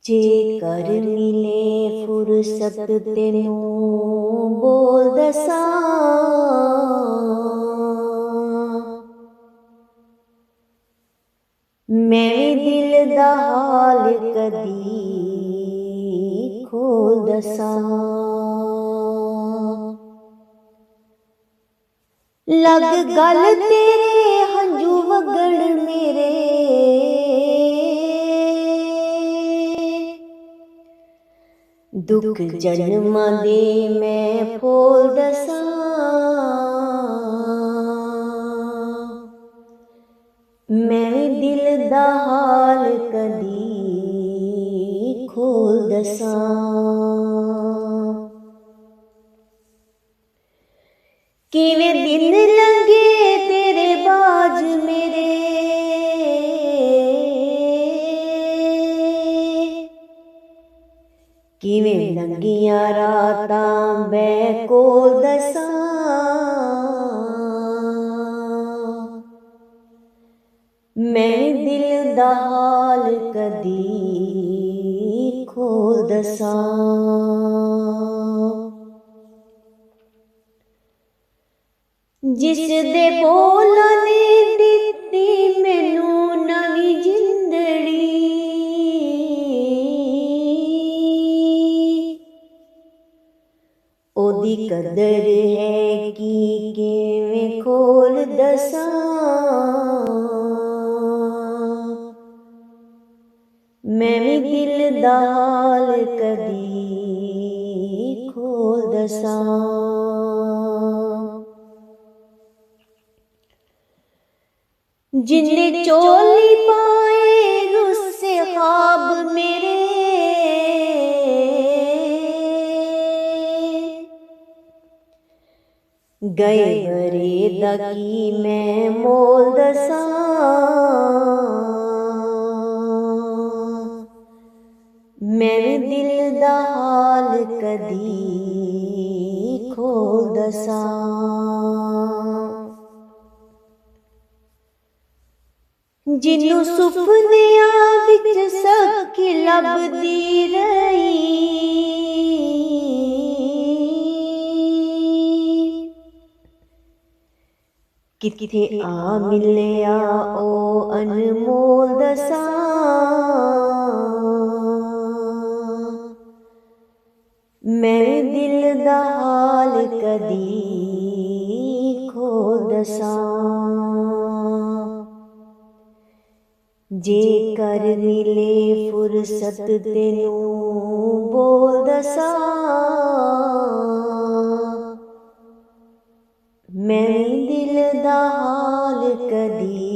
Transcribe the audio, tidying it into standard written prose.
जेकर मिले फुरसत तेनू बोल दसा, मैं भी दिल दा हाल कदी खोल दसा। लग गल तेरे हंजू वगण मेरे, दुख जन्मां दे मैं फोल दसा। मैं दिल दा हाल कदी खोल दसा। किवें दिन लंघे तेरे बाज मेरे, किवें लंघियां रातां मैं कोल दसा। मैं दिल दा हाल कदी खोल दसा। जिस दे बोलां ने दित्ती मैनू नवी जिंदड़ी, ओदी कदर है कि किवें खोल दसा। मैं भी दिल दा हाल कदी खोल दसा। जिन्ने चोली पाए रुस्से ख्वाब मेरे, गए बरे दा की मैं मोल दसा। मैं भी दिल दा हाल कदी खोल दसा। जिन्नू सुपनियां विच सखी लभदी रही, किथे आ मिलिया ओ अनमोल दसा। मैं दिल दा हाल कदी खोल दसा। जेकर मिले फुरसत तेनू बोल दसा, मैं दिल दा हाल कदी